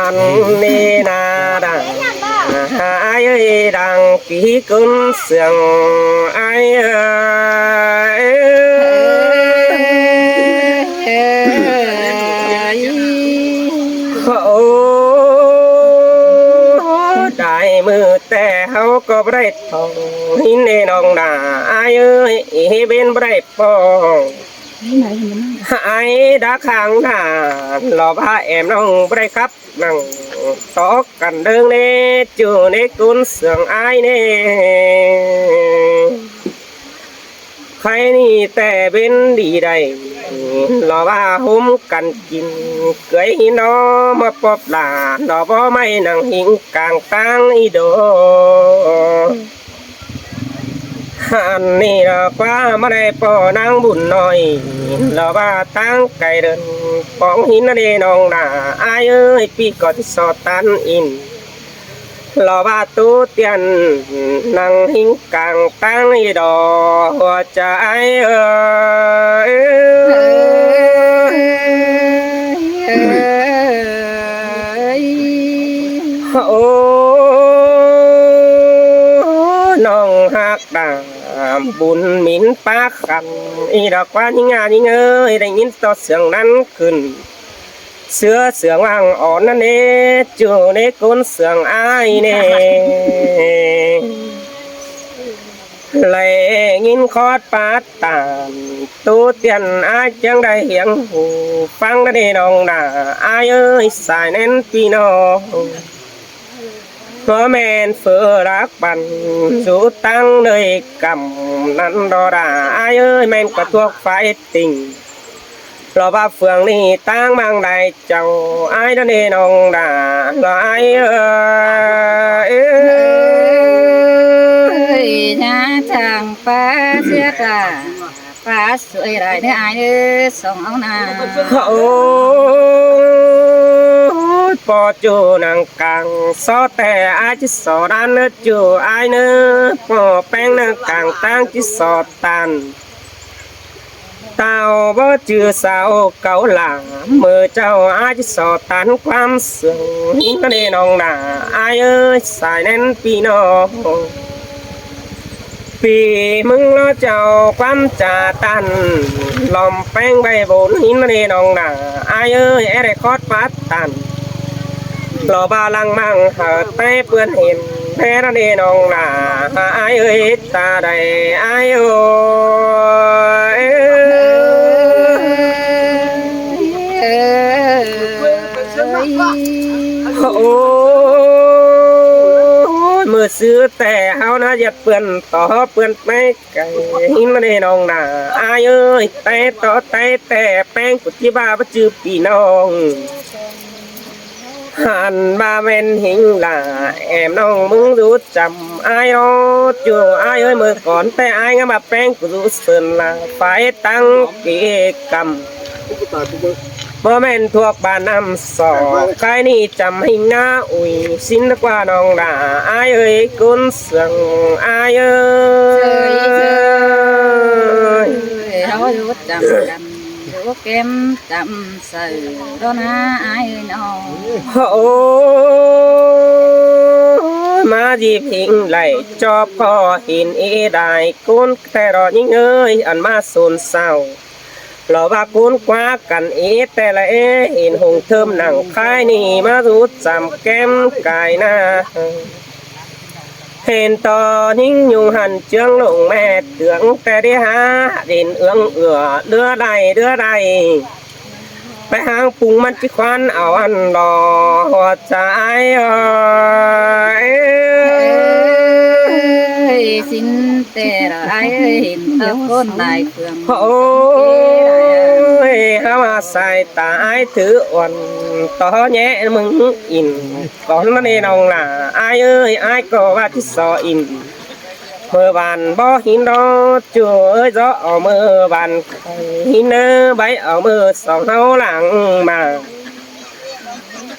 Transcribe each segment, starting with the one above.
hàn nê na đằng ai ơi đằng ký cơn sương ai đại mưa tè hao có bể thòng hin nê nong đà ai ơi bên bể phong ai đã kháng đà lò ba em nong bể khắp nằng tó cần đơn nê chưa nê cún sương ai nê khai ni tè bên đi đây lò ba hôm cần chín cưới nó mà bóp là nó bó may nằng hình càng tăng ý đồ hàn ni là qua mà đây bỏ năng buồn nói lò ba tăng cày đơn bóng hình nó đi nong là ai ơi pi có thì so tan in lò ba tu tiền năng hình càng tăng ý đồ hoa trái ơi nong hạc đàm buồn mín phá khăn ý đó qua những ơi đánh nhìn to sương nắn khẩn xưa sương hoàng ổn nè chưa nè con sương ai nè lại nhìn khót phát tàn tu tiền ai chẳng đây hiện hù phăng ra đi đồng đà ai ơi xài nên pino có men phở rác bàn rú tăng nơi cầm năn đò đà ai ơi men có thuốc phải tình lò ba phường đi tăng mang đại chồng ai đó đi đồng đà là ai ơi nhà chàng phá xiết là phá sưởi lại để ai nữa sống ông nào bỏ chú nàng càng so tè ai chứ so đan nữa chú ai nữa bỏ bánh nàng càng tăng chứ so tàn tao bỏ chưa sao cậu là mơ cháu ai chứ so tànความsương nó đi nong nà ai ơi xài nên pino vì mừng nó chào quan trà tan lòng bánh bay vốn nó đi nong nà ai ơi em để khót phát tàn lò ba lăng mang hở tay vươn hiền thế nó đi nong là ai ơi ta đây ai ơi mưa xưa tè hao nó giật vườn tỏ vườn mấy cái nó đi nong là ai ơi tay tỏ tay tè bánh của chị ba bắt chư pì nong hàn ba bên hình là em nong mừng rút chầm ai đó chưa ai ơi mơ còn tay ai ngắm bà bánh của rút sơn là phải tăng kỹ cầm bố men thuộc bà năm sò cái ni chầm hình na ui xin qua nong là ai ơi cún sừng ai ơi hao rút chầm rút kem chầm sờ đó na ai ơi nó mà dịp hình lại cho có hình ý đại cún thế đó những ơi ăn ma xôn xao lò ba cuốn quá cần ýแต่ละhình hùng thơm nặng khai nì mà rút giảm kem cài na hình to những nhung hẳn chương lụng mẹ tưởngแต่đi há đến ương đưa đầyไปหางปรุงมันจิควันเอาอันรอหัวใจxin tè rồi ai hình tao con đại phường há mà xài ta ai thứ oan to nhẹ mừng in còn nó đi đâu là ai ơi ai có ba chiếc sò in mưa bàn bó hin đó chùa ơi gió ở mưa bàn hin bay ở mưa sòng hao lặng mà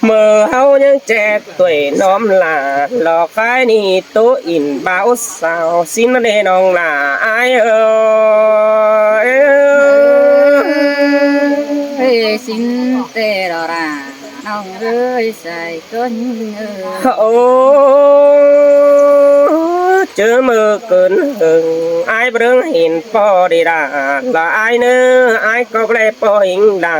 mờ hao những trẻ tuổi nóm là lò khai ni tố in báo sao xin nó đi đâu là ai ơi xin tè rồi à nó องเอ้ยใส่ก้นโอ้เจอมือเกินหึงไอ้เบิ่งเห็นปอดีดาละไอ้เนื้อไอ้ก็เลยปอหิงดา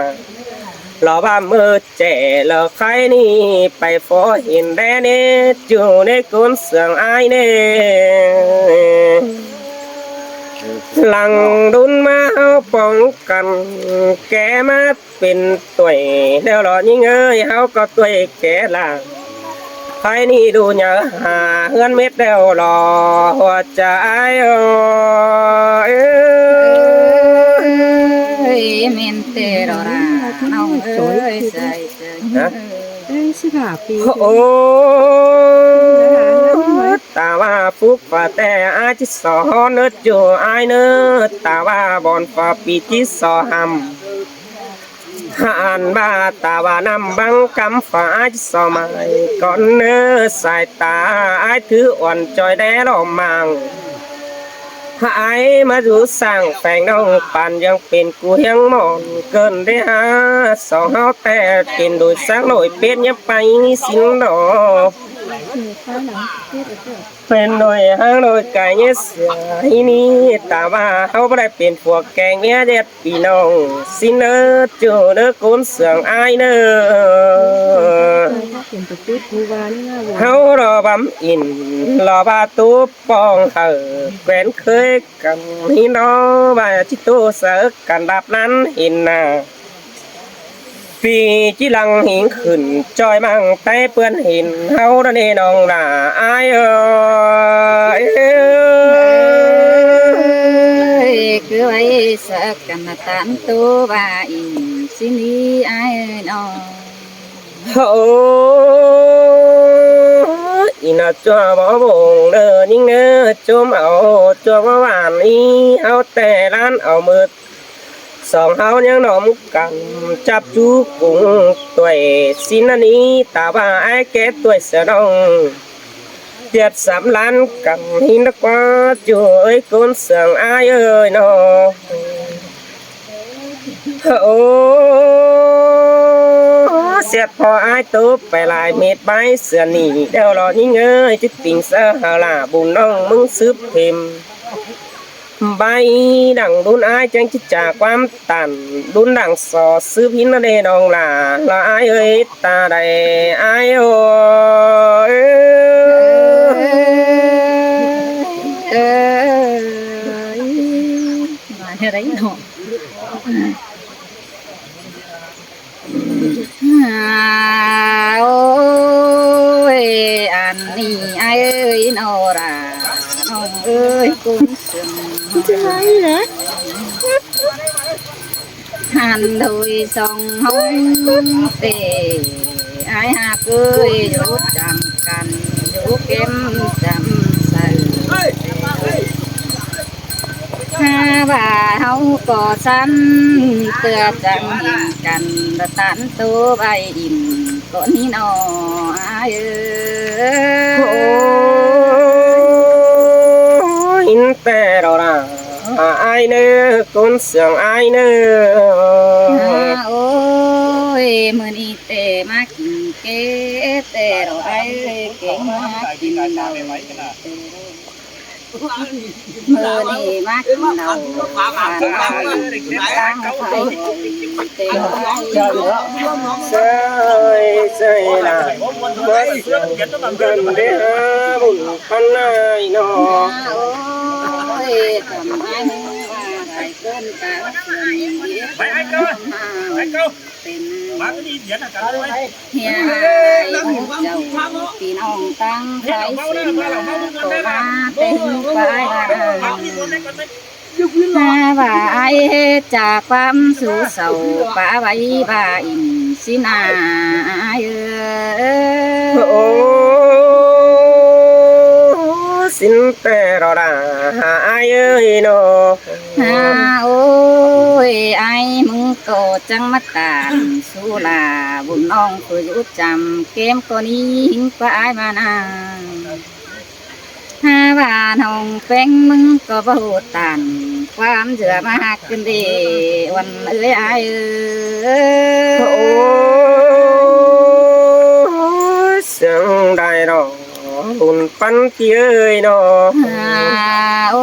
ลอบ้ามือเจลอใครนี่ไปฟอเห็นแดนเนจูในกุนเสืองไอ้เน่หลังดุนมาเอาป้องกันแกมาเป็นตัวแล้วหล่อยิ่งเอ้ยเฮาก็ตัวแกล่ะใครนี่ดูเนื้อหาเฮือนเม็ดเดียวรอหัวใจเอ้ยเมนเตโรราน้องเอ้ยใส่เจอ15 ปีโอ้ตาว่าฟุกฝ่าแต่อาจิสอเนื้อจูไอเนื้อตาว่าบอนฝ่าปีจิสอหำหันบาตาว่านำบังกำฝ่าจิสอมาก่อนเนื้อสายตาไอถืออ่อนจอยแด่ลอมังหายมาดูสั่งแฝงน้องปันยังเป็นกูยังมองเกินได้หาสองเฮาแต่เป็นโดยสักหน่อยเป็ดยังไปสินดอกเป็นหน่อยหางหน่อยไก่เนี่ยเสียนี่แต่ว่าเฮาไม่ได้เป็นพวกแกงเนี่ยเด็ดพี่น้องสินเนอจูเนอกุนเสียงไอเนอเฮารอบำอินรอบาตูปองเธอแกวนเคยกันนี่น้องว่าจิตโตเสกกันดับนั้นเห็นหน้าปีจิลังหิงขึ้นจอยมั่งไต้เปื้อนหินเฮาดนเนน้องหน้าอายเอ้ยคือไว้สักกันตันตัวว่าอินสินี้ไอ้น้องโอ้อินาจัวบ่บงเด้อนิ่งเด้อจุ่มเอาจัวบ่หวานอีเอาแต่ร้านเอามือสองเฮายังหนอมกันจับจูกุ้งตัวสินนี้ตาว่าไอ้แก่ตัวเสดองเจ็ดสามล้านกันหินกว่าจูเอ้ยคนเสียงไอ้เอ้ยน้องโอ้เสียพอไอ้ตุ๊บไปลายเม็ดใบเสือหนีเดี๋ยวรอยิ่งเอ้ยจิตติงเสือหาลาบุญน้องมึงซึบเพ็มใบดังดุนอายจังจิจากความตันดุนดังสอซื้อพินนาเดดองลาละอายเอ้ยตาใดอายโอ้มาอะไรเนาะโอ้ยอันนี้ไอ้เอ้ยนอราน้องเอ้ยกุนเสือจะไรเหรอหันโดยสองห้องเตะไอ้หากเอ้ยอยู่จำกันอยู่เก็มจำใส่ถ้าว่าเฮาก่อสันเตือจังเห็นกันตะตันตัวใบอิ่มก็นี่นอเอ้ยอินแต่เราละไอเนื้อคนเสียงไอเนื้อโอ้ยมื้อนี้เตมากินเกเตเราไอเก่งมากินเรามือนี่มากินเราผ่านไปตั้งไฟเตะเซ่เซ่ละเมื่อเสียงกันเดียบุญพันนายน้อโอ้ยทำไมว่าได้เกินตาเสียงเดียวไปไอ้เก้าเป็นมาก็ดีเสียงกันเลยเฮียเจ้าพี่น้องตั้งใจเสียงมาตัวมาเต็มไปถ้าว่าไอ้จากความสู่เศร้าป้าไว้บ่าอินสินาโอ้สินแต่เราละไอ้เอ้ยโนโอ้ยไอ้มึงก็จังมาตานสุลาบุญน้องเคยรู้จำเกมก็นี้หิงไปมานานถ้าว่าน้องแป้งมึงก็บ่ตันความเจือมาหักกันดี วันเอ้ยไอ้โอ้ ปันเตี้ยเอ้ยเนาะ โอ้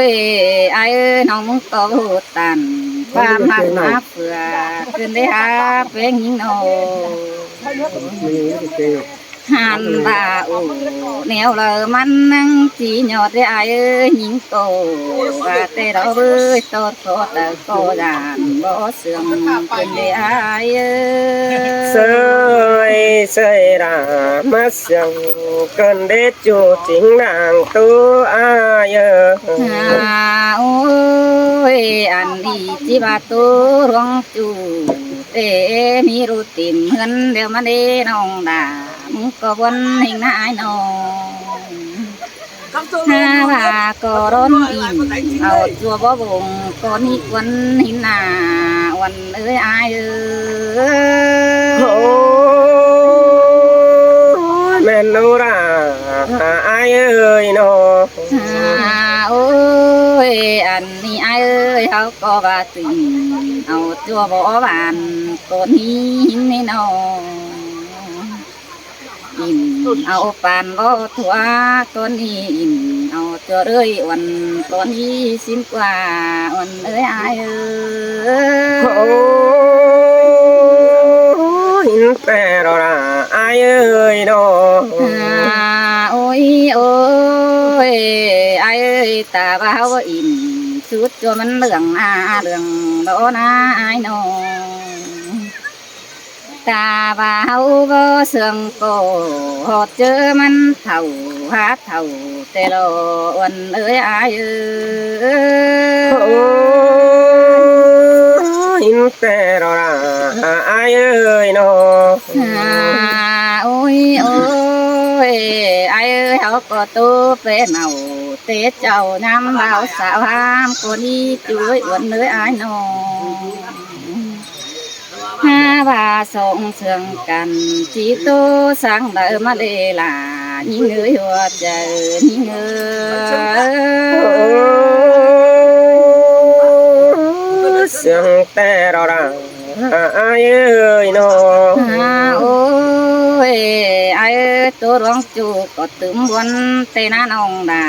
ยไอ้เอ้ยน้องมึงก็พูดตันความหักมาเผื่อขึ้นได้หาเป็นหญิงโนหันตาอูแนวเลยมันนั่งจีหยอดได้ไอ้เอ้ยหญิงโตว่าแต่เราเอ้ยโตโตแต่ก็ดานบ่เสื่อมขึ้นได้ไอ้เอ้ย sơi ra mắt sầu cần để chủ chính nàng tu ai ơ โอ้ยอันดีที่ว่าตัวร้องจูเตมีรูติมเฮือนเดี๋ยวมาเด้น้องด่ามึงก็วนให้นายน้องถ้าว่าก็ร้อนอิ่มเอาตัวบ่บงก็นี่วันหินหน้าวันเอ้ยอายเอ้ย men nô ra ai ơi nó โอ้ยอันนี้ไอ้เอ้ยเขาก็ว่าตึงเอาตัวบ่บานตัวนี้หินนี่นออินเอาปานบ่ทั่วตัวนี้อินเอาตัวเรื่อยวันตัวนี้สิ้นกว่าวันเอ้ยไอ้เอ้ย in pero ra ai ơi nó โอ้ยโอ้ยไอ้เอ้ยตาบ่าวอินสุดตัวมันเหลืองเหลืองโดนะไอ้น้องตาบ่าวบ่เสื่องโกหอดเจอมันเท่าหาเท่าแต่ละวันเอ้ยไอ้เอ้ย in pero ra ai ơi nó โอ้ยโอ้ยไอ้เอ้ยเขาก็ตัวเป็นเอาเตะเจ้าน้ำเบาสาวห้ามคนนี้ช่วยวันเอ้ยไอ้น้องห้าว่าส่งเสื่องกันจีโตสังเดิมมาเลยล่ะยิ่งเอ้ยหัวใจยิ่งเอ้ย sương pero ra ai ơi nó โอ้ยไอ้ตัวร้องจูก็ตึมวันเตนานองด่า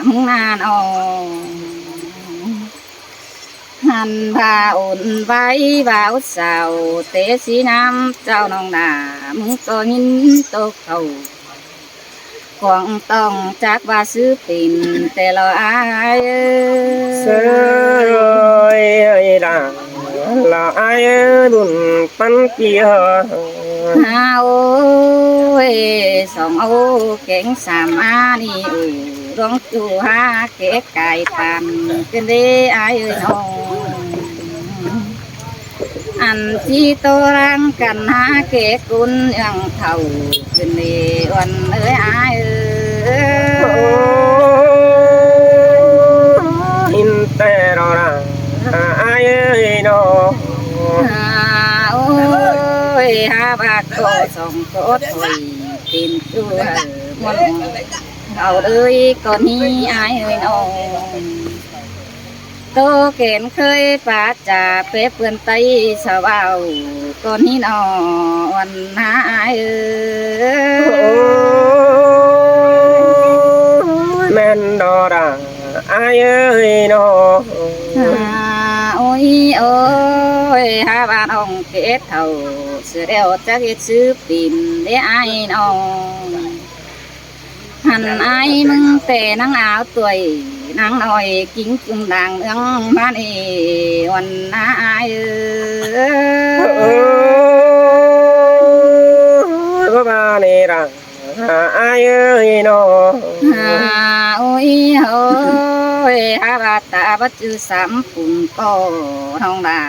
มึงนานองหันพาอุ่นไว้บ่าวสาวเตสีน้ำเจ้าน้องด่ามึงก็ยินตกเขากวางต้องจากว่าซื้อปิ่นแต่ละอาย sơi ơi là ai đun pan kia โอ้ยสองเอาเก่งสามอานี่ร้องจูหาเก๋ไก่ปันกันเด้อายเอ้ยน้องอันที่โตรังกันหาเก๋กุนยังเท่าขึ้นเด้วันเอ้ยอายเอ้ย in pero ra ai ơi nó โอ้ยหาบากโตสองโตถอยตีนจูมันเอาเลยก่อนนี้อายเอ้ยน้องโตเก่นเคยปาจ่าเป๊ะเปื่อนไตสาวเอาก่อนนี้นอวันหาอายเอ้ย men đó ra ai ơi nó โอ้ยโอ้ยหาบ้านองเกศเท่าเสือเดียวจะเก็ดซื้อปิ่นได้ไอ้น้องหันไอ้มึงแต่นังเอาตัวนังหน่อยกิ้งจุงดังเรื่องมานี่วันน้าไอ้có ba này ra ai ơi nó โอ้ยโอ้ยหาบาตาบัจจุสามปุ่นก็น้องดา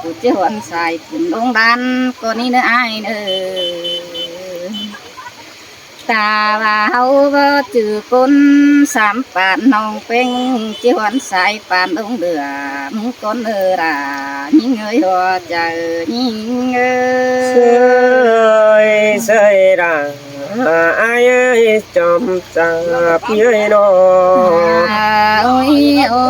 กูจะหวนใส่ปุ่นดงดันก็นี่เนื้อไอ้เนื้อตาว่าเฮาบ่จือคนสามปานน้องเป็งจะหวนใส่ปานดงเดือมึงก้นเออรายิ่งเอ้ยหัวใจยิ่งเอ้ย sơi ra ai ơi chom cha phía nó โอ้ยโอ้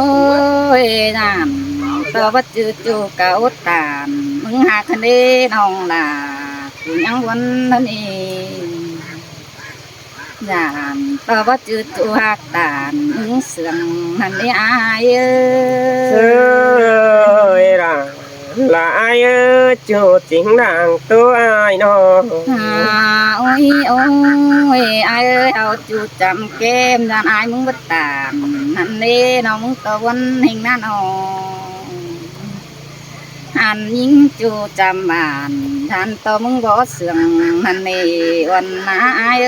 ยน้ำตัวบัดจือจูเก่าตามมึงหาคันเด้น้องล่ะกูยังวันนั้นเอง dàn tao bắt chữ tu hạc đàn ứng sương hẳn đi ai ơi là ai ơi chủ chính đảng tôi ai nó ôi ôi ai ơi ao chú chăm kem dàn ai muốn bất tàn hẳn đi nó muốn tao vẫn hình nan hàn những chú chăm bàn hàn tao muốn bỏ sương hàn nềวันai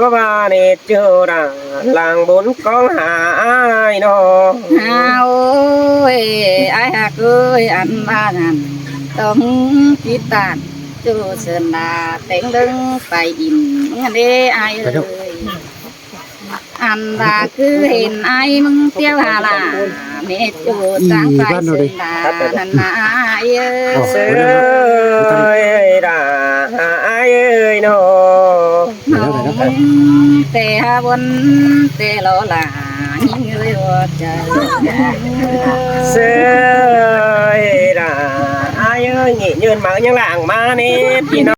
có bà này chưa đảng làng bốn con hạ ai nó ôi ai hạc ơi ăn ba ngàn tao muốn chỉ tàn chú sơn là tiếng đứng phải im nghe ai ơi anh ta cứ hiện ai mừng tiêu hà là mẹ chú sáng phải sơn là thân ai ơi đã ai ơi nó tê ha vốn tê lo là những người ơi đã ai ơi nghỉ nhơn mà những làng mà nè